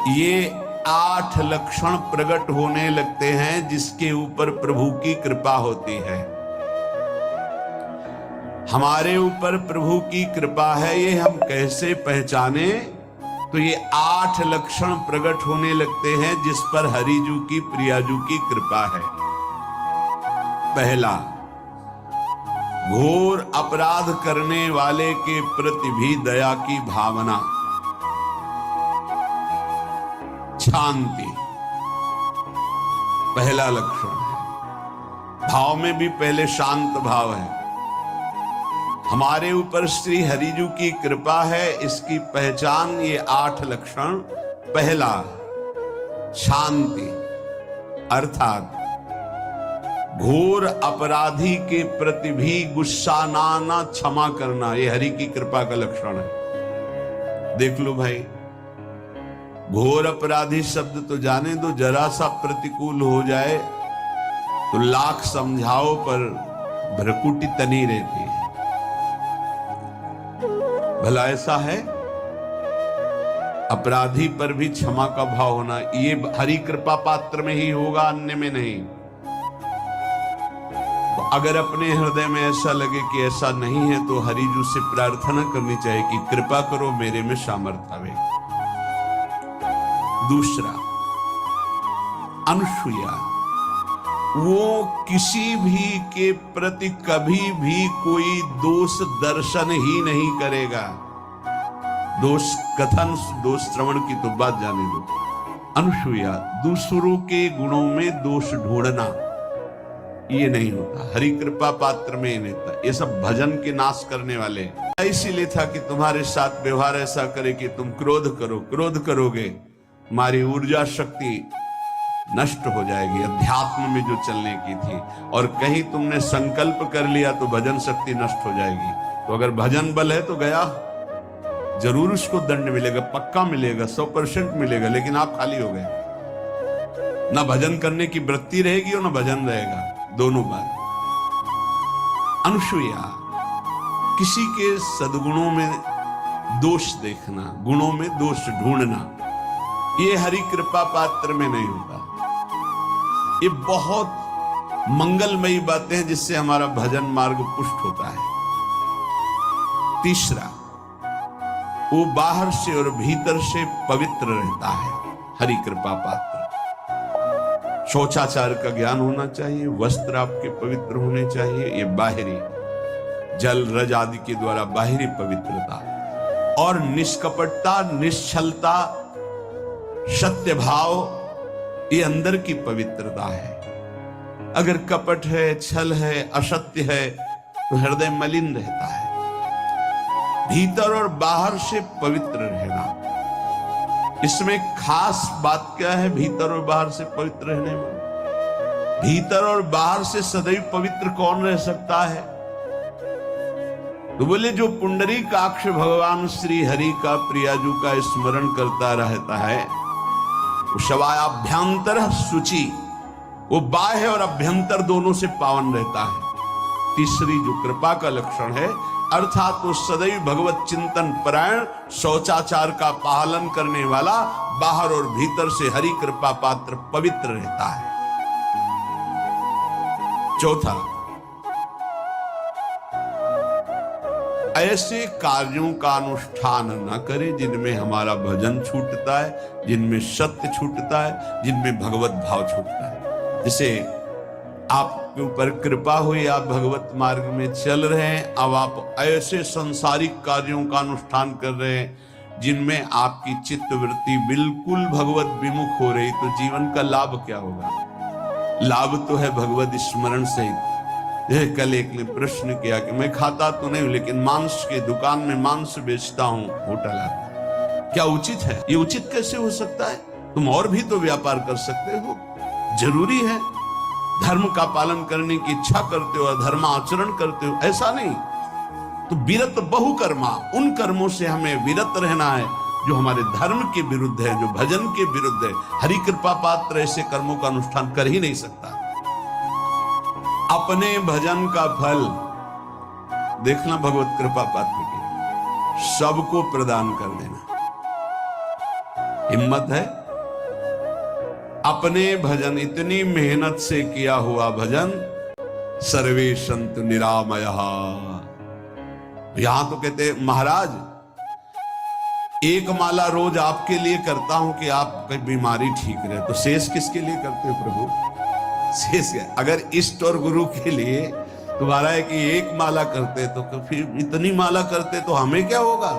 ये 8 लक्षण प्रकट होने लगते हैं जिसके ऊपर प्रभु की कृपा होती है। हमारे ऊपर प्रभु की कृपा है, ये हम कैसे पहचाने? तो ये 8 लक्षण प्रकट होने लगते हैं जिस पर हरिजू की प्रियाजू की कृपा है। पहला, घोर अपराध करने वाले के प्रति भी दया की भावना, शांति पहला लक्षण है। भाव में भी पहले शांत भाव है। हमारे ऊपर श्री हरिजू की कृपा है, इसकी पहचान ये 8 लक्षण। पहला, शांति, अर्थात घोर अपराधी के प्रति भी गुस्सा ना क्षमा करना, ये हरि की कृपा का लक्षण है। देख लो भाई, घोर अपराधी शब्द तो जाने दो, जरा सा प्रतिकूल हो जाए तो लाख समझाओ पर भ्रकुटी तनी रहती है। भला ऐसा है? अपराधी पर भी क्षमा का भाव होना, ये हरि कृपा पात्र में ही होगा, अन्य में नहीं। तो अगर अपने हृदय में ऐसा लगे कि ऐसा नहीं है तो हरिजू से प्रार्थना करनी चाहिए कि कृपा करो, मेरे में सामर्थ्य आवे। दूसरा, अनुसूया, वो किसी भी के प्रति कभी भी कोई दोष दर्शन ही नहीं करेगा। दोष कथन, दोष श्रवण की तो बात जाने दो। अनुसूया, दूसरों के गुणों में दोष ढूंढना ये नहीं होता, हरि कृपा पात्र में ही नहीं होता। ये सब भजन के नाश करने वाले। इसीलिए था कि तुम्हारे साथ व्यवहार ऐसा करे कि तुम क्रोध करो, क्रोध करोगे हमारी ऊर्जा शक्ति नष्ट हो जाएगी, अध्यात्म में जो चलने की थी। और कहीं तुमने संकल्प कर लिया तो भजन शक्ति नष्ट हो जाएगी। तो अगर भजन बल है तो गया, जरूर उसको दंड मिलेगा, पक्का मिलेगा, 100% मिलेगा, लेकिन आप खाली हो गए। ना भजन करने की वृत्ति रहेगी और ना भजन रहेगा, दोनों बात। अनुसूया, किसी के सद्गुणों में दोष देखना, गुणों में दोष ढूंढना, ये हरि कृपा पात्र में नहीं होता। ये बहुत मंगलमयी बातें हैं जिससे हमारा भजन मार्ग पुष्ट होता है। तीसरा, वो बाहर से और भीतर से पवित्र रहता है, हरि कृपा पात्र। शौचाचार का ज्ञान होना चाहिए, वस्त्र आपके पवित्र होने चाहिए, ये बाहरी, जल रज आदि के द्वारा बाहरी पवित्रता। और निष्कपटता, निश्चलता, सत्य भाव, ये अंदर की पवित्रता है। अगर कपट है, छल है, असत्य है तो हृदय मलिन रहता है। भीतर और बाहर से पवित्र रहना, इसमें खास बात क्या है? भीतर और बाहर से पवित्र रहने में, भीतर और बाहर से सदैव पवित्र कौन रह सकता है? तो बोले, जो पुंडरीकाक्ष भगवान श्री हरि का प्रियाजू का स्मरण करता रहता है, शवायाभ्यंतर शुचि, वो बाह्य और अभ्यंतर दोनों से पावन रहता है। तीसरी जो कृपा का लक्षण है, अर्थात वो सदैव भगवत चिंतन परायण, शौचाचार का पालन करने वाला, बाहर और भीतर से हरि कृपा पात्र पवित्र रहता है। चौथा, ऐसे कार्यों का अनुष्ठान न करें जिनमें हमारा भजन छूटता है, जिनमें सत्य छूटता है, जिनमें भगवत भाव छूटता है। जैसे आपके ऊपर कृपा हुई, आप भगवत मार्ग में चल रहे हैं, अब आप ऐसे सांसारिक कार्यों का अनुष्ठान कर रहे हैं जिनमें आपकी चित्तवृत्ति बिल्कुल भगवत विमुख हो रही, तो जीवन का लाभ क्या होगा? लाभ तो है भगवत स्मरण सहित। कल एक ने प्रश्न किया कि मैं खाता तो नहीं हूं लेकिन मांस के दुकान में मांस बेचता हूं, होटल आता, क्या उचित है? ये उचित कैसे हो सकता है? तुम और भी तो व्यापार कर सकते हो। जरूरी है धर्म का पालन करने की इच्छा करते हो, धर्म आचरण करते हो, ऐसा नहीं। तो विरत बहुकर्मा, उन कर्मों से हमें विरत रहना है जो हमारे धर्म के विरुद्ध है, जो भजन के विरुद्ध है। हरि कृपा पात्र ऐसे कर्मों का अनुष्ठान कर ही नहीं सकता। अपने भजन का फल देखना भगवत कृपा पात्र की, सबको प्रदान कर देना। हिम्मत है? अपने भजन, इतनी मेहनत से किया हुआ भजन, सर्वे संतु निरामयः। यहां तो कहते महाराज, एक माला रोज आपके लिए करता हूं कि आपकी बीमारी ठीक रहे, तो शेष किसके लिए करते हो प्रभु? शेष अगर इष्ट और गुरु के लिए तुम्हारा है कि एक माला करते तो फिर इतनी माला करते तो हमें क्या होगा?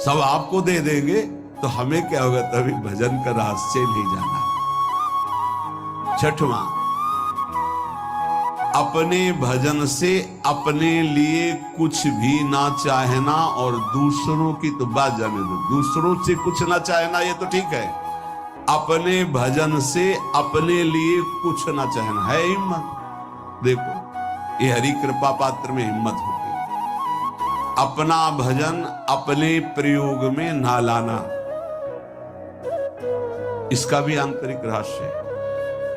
सब आपको दे देंगे तो हमें क्या होगा? तभी भजन का रहस्य नहीं जाना। छठवां, अपने भजन से अपने लिए कुछ भी ना चाहना और दूसरों की तो बात जाने दो, दूसरों से कुछ ना चाहना ये तो ठीक है, अपने भजन से अपने लिए कुछ ना चाहना है हिम्मत। देखो ये हरि कृपा पात्र में हिम्मत होती है। अपना भजन अपने प्रयोग में ना लाना, इसका भी आंतरिक रहस्य है।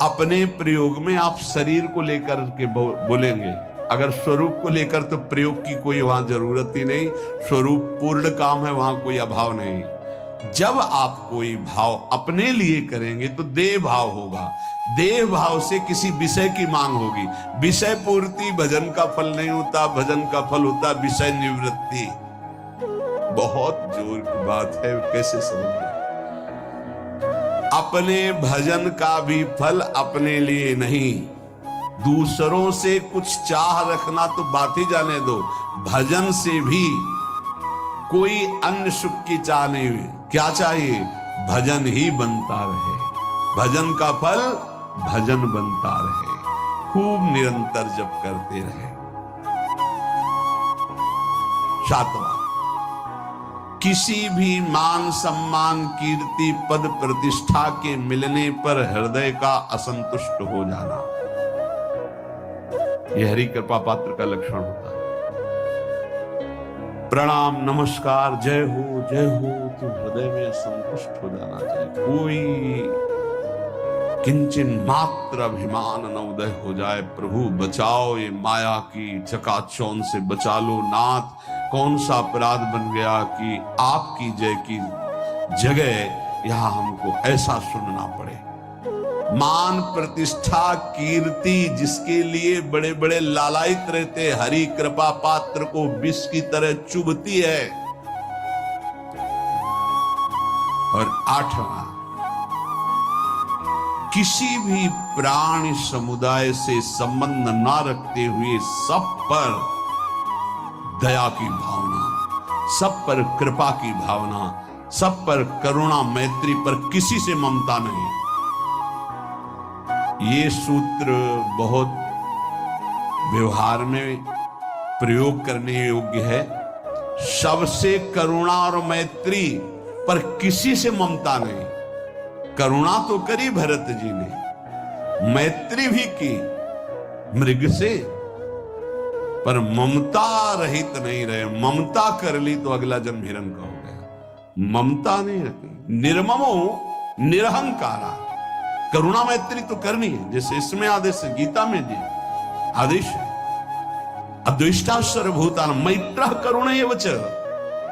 अपने प्रयोग में आप शरीर को लेकर के बोलेंगे, अगर स्वरूप को लेकर तो प्रयोग की कोई वहां जरूरत ही नहीं, स्वरूप पूर्ण काम है, वहां कोई अभाव नहीं। जब आप कोई भाव अपने लिए करेंगे तो देह भाव होगा, देह भाव से किसी विषय की मांग होगी। विषय पूर्ति भजन का फल नहीं होता, भजन का फल होता विषय निवृत्ति। बहुत जोर की बात है, कैसे समझ? अपने भजन का भी फल अपने लिए नहीं, दूसरों से कुछ चाह रखना तो बात ही जाने दो, भजन से भी कोई अन्य सुख की चाह नहीं हुई। क्या चाहिए? भजन ही बनता रहे, भजन का फल भजन बनता रहे, खूब निरंतर जप करते रहे। सातवां, किसी भी मान सम्मान कीर्ति पद प्रतिष्ठा के मिलने पर हृदय का असंतुष्ट हो जाना, यह हरि कृपा पात्र का लक्षण होता है। प्रणाम नमस्कार जय हो तो हृदय में असंतुष्ट हो जाना चाहिए, कोई किंचन मात्र अभिमान न उदय हो जाए। प्रभु बचाओ, ये माया की चकाचौंध से बचा लो नाथ। कौन सा अपराध बन गया कि आपकी जय की जगह यहां हमको ऐसा सुनना पड़े। मान प्रतिष्ठा कीर्ति जिसके लिए बड़े बड़े लालायित रहते, हरि कृपा पात्र को विष की तरह चुभती है। और आठवां, किसी भी प्राणी समुदाय से संबंध ना रखते हुए सब पर दया की भावना, सब पर कृपा की भावना, सब पर करुणा मैत्री पर किसी से ममता नहीं। ये सूत्र बहुत व्यवहार में प्रयोग करने योग्य है। सबसे करुणा और मैत्री पर किसी से ममता नहीं। करुणा तो करी भरत जी ने, मैत्री भी की मृग से, पर ममता रहित नहीं रहे। ममता कर ली तो अगला जन्म हिरण का हो गया। ममता नहीं रखी। निर्ममो निरहंकारा, करुणा मैत्री तो करनी है, जैसे इसमें आदेश है, गीता में जी आदेश है, अद्वेष्टा सर्वभूतान मैत्र करुणैव च,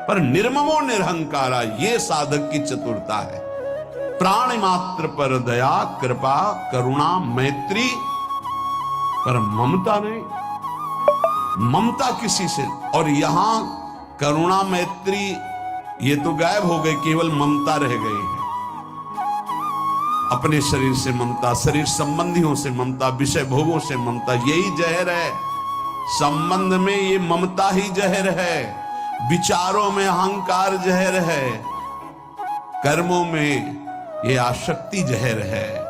पर निर्ममो निरहंकारा, ये साधक की चतुरता है। प्राणी मात्र पर दया कृपा करुणा मैत्री, पर ममता नहीं। ममता किसी से, और यहां करुणा मैत्री ये तो गायब हो गए, केवल ममता रह गई है। अपने शरीर से ममता, शरीर संबंधियों से ममता, विषय भोगों से ममता, यही जहर है। संबंध में ये ममता ही जहर है, विचारों में अहंकार जहर है, कर्मों में ये आसक्ति जहर है।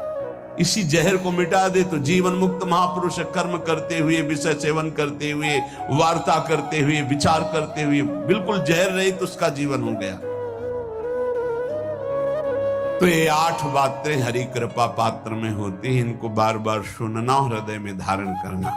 इसी जहर को मिटा दे तो जीवन मुक्त महापुरुष कर्म करते हुए, विषय सेवन करते हुए, वार्ता करते हुए, विचार करते हुए, बिल्कुल जहर रही तो उसका जीवन हो गया। तो ये 8 बातें हरि कृपा पात्र में होती हैं, इनको बार बार सुनना, हृदय में धारण करना।